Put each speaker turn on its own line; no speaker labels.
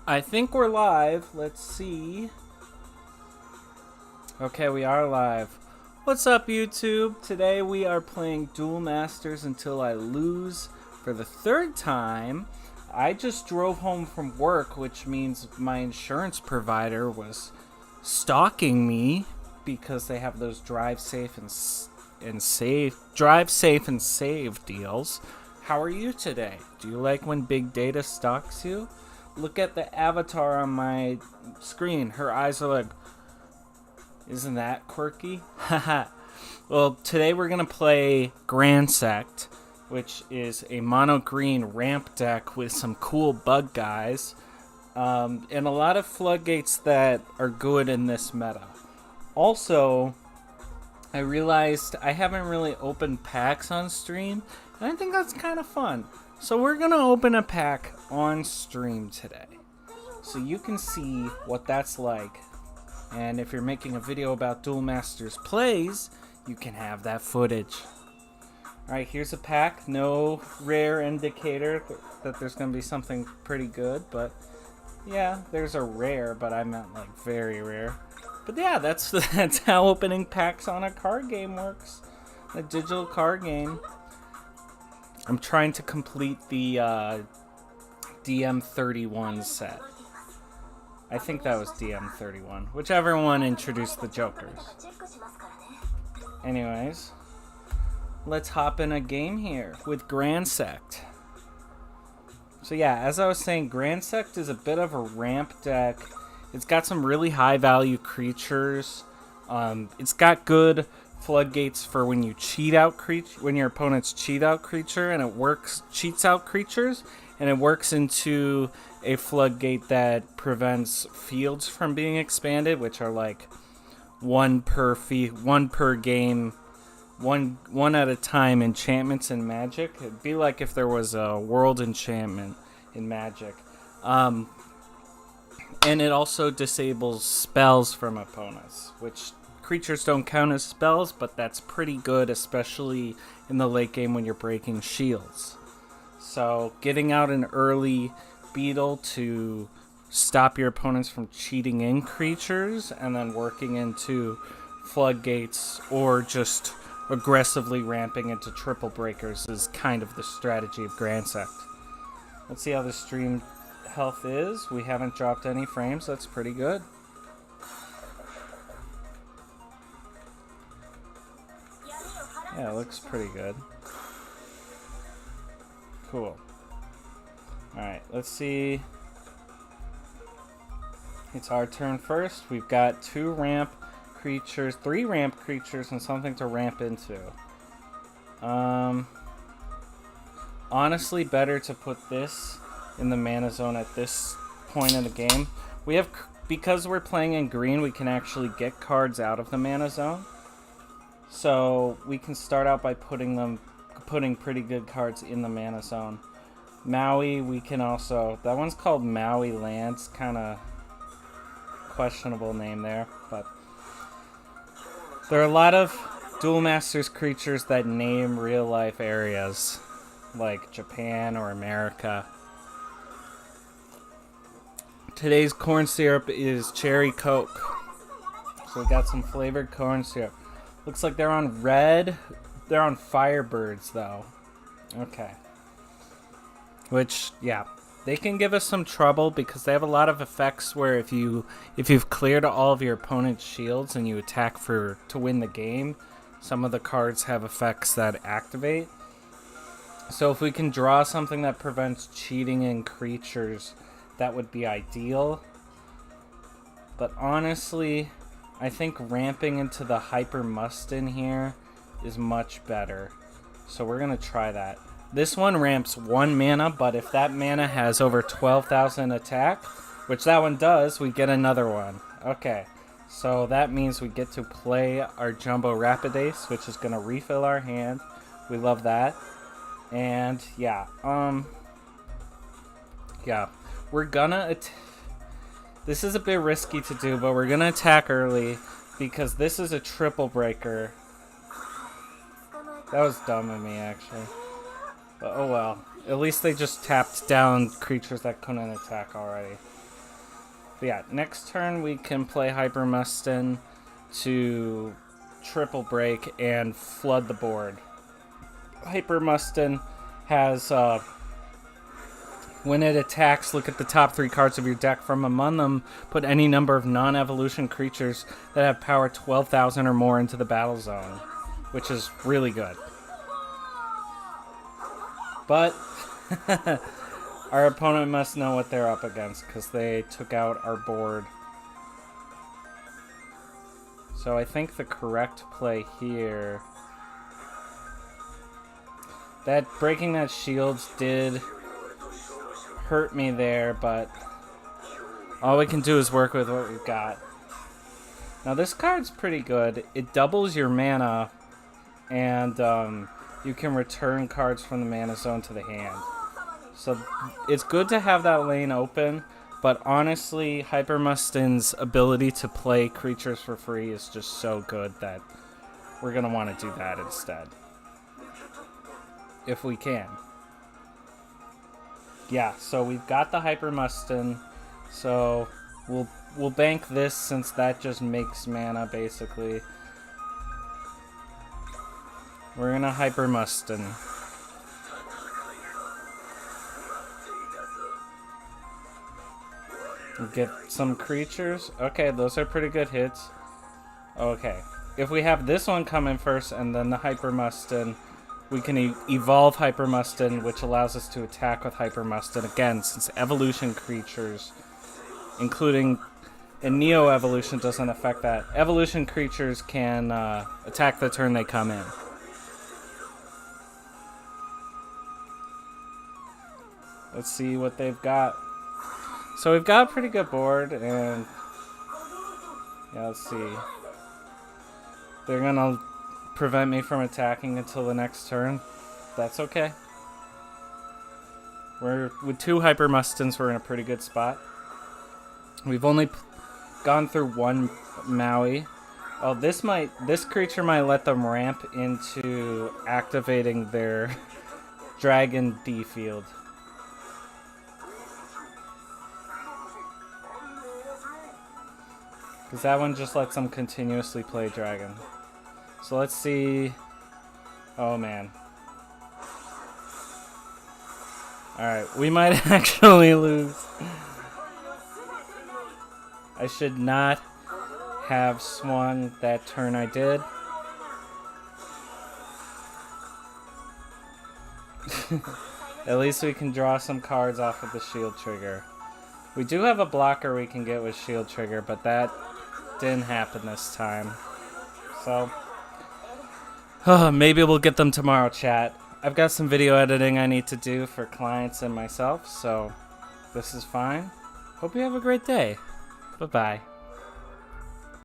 I think we're live. Let's see. Okay, we are live. What's up, YouTube? Today we are playing Duel Masters until I lose for the third time. I just drove home from work, which means my insurance provider was stalking me because they have those drive safe and save deals. How are you today? Do you like when big data stalks you? Look at the avatar on my screen. Her eyes are like, isn't that quirky? Haha. Well, today we're going to play Gransect, which is a mono green ramp deck with some cool bug guys, and a lot of floodgates that are good in this meta. Also, I realized I haven't really opened packs on stream, and I think that's kind of fun. So we're going to open a pack on stream today, so you can see what that's like. And if you're making a video about Duel Masters plays, you can have that footage. Alright, here's a pack. No rare indicator that there's going to be something pretty good, but yeah, there's a rare, but I meant like very rare. But yeah, that's how opening packs on a card game works. A digital card game. I'm trying to complete the DM31 set. I think that was DM31. Whichever one introduced the Jokers. Anyways, let's hop in a game here with Gransect. So yeah, as I was saying, Gransect is a bit of a ramp deck. It's got some really high value creatures. It's got good floodgates for when you when your opponents cheat out creature, and cheats out creatures, and it works into a floodgate that prevents fields from being expanded, which are like one per game, one at a time enchantments in Magic. It'd be like if there was a world enchantment in Magic. And it also disables spells from opponents, which creatures don't count as spells, but that's pretty good, especially in the late game when you're breaking shields. So getting out an early beetle to stop your opponents from cheating in creatures, and then working into floodgates or just aggressively ramping into triple breakers is kind of the strategy of Gransect. Let's see how the stream health is. We haven't dropped any frames. That's pretty good. Yeah, it looks pretty good. Cool. Alright, let's see. It's our turn first. We've got 3 ramp creatures, and something to ramp into. Honestly, better to put this in the mana zone at this point in the game. Because we're playing in green, we can actually get cards out of the mana zone. So we can start out by putting pretty good cards in the mana zone. Maui, we can also... That one's called Maui Lands. Kind of questionable name there. But there are a lot of Duel Masters creatures that name real-life areas, like Japan or America. Today's corn syrup is cherry coke. So we got some flavored corn syrup. Looks like they're on red. They're on Firebirds, though. Okay. Which, yeah, they can give us some trouble because they have a lot of effects where if you've cleared all of your opponent's shields and you attack to win the game, some of the cards have effects that activate. So if we can draw something that prevents cheating in creatures, that would be ideal. But honestly, I think ramping into the Hyper Mustin here is much better. So we're going to try that. This one ramps 1 mana, but if that mana has over 12,000 attack, which that one does, we get another one. Okay, so that means we get to play our Jumbo Rapidace, which is going to refill our hand. We love that. And yeah, we're gonna... This is a bit risky to do, but we're gonna attack early because this is a triple breaker. That was dumb of me, actually. But oh well. At least they just tapped down creatures that couldn't attack already. But yeah, next turn we can play Hyper Mustin to triple break and flood the board. Hyper Mustin has, when it attacks, look at the top 3 cards of your deck. From among them, put any number of non-evolution creatures that have power 12,000 or more into the battle zone, which is really good. But our opponent must know what they're up against because they took out our board. So I think the correct play here... That breaking that shields did hurt me there, but all we can do is work with what we've got. Now this card's pretty good. It doubles your mana, and you can return cards from the mana zone to the hand. So it's good to have that lane open, but honestly, Hyper Mustin's ability to play creatures for free is just so good that we're going to want to do that instead. If we can. Yeah, so we've got the Hyper Mustin, so we'll bank this since that just makes mana basically. We're gonna Hyper Mustin. Get some creatures. Okay, those are pretty good hits. Okay, if we have this one come in first and then the Hyper Mustin, we can evolve Hyper Mustin, which allows us to attack with Hyper Mustin again, since evolution creatures, including and Neo Evolution doesn't affect that. Evolution creatures can attack the turn they come in. Let's see what they've got. So we've got a pretty good board, and yeah, let's see. They're gonna prevent me from attacking until the next turn. That's okay. We're with 2 Hyper Mustins, we're in a pretty good spot. We've only gone through 1 Maui. Oh, this creature might let them ramp into activating their Dragon D field. Because that one just lets them continuously play Dragon. So let's see. Oh man. Alright, we might actually lose. I should not have swung that turn I did. At least we can draw some cards off of the shield trigger. We do have a blocker we can get with shield trigger, but that didn't happen this time. So, maybe we'll get them tomorrow, chat. I've got some video editing I need to do for clients and myself, so this is fine. Hope you have a great day. Bye-bye.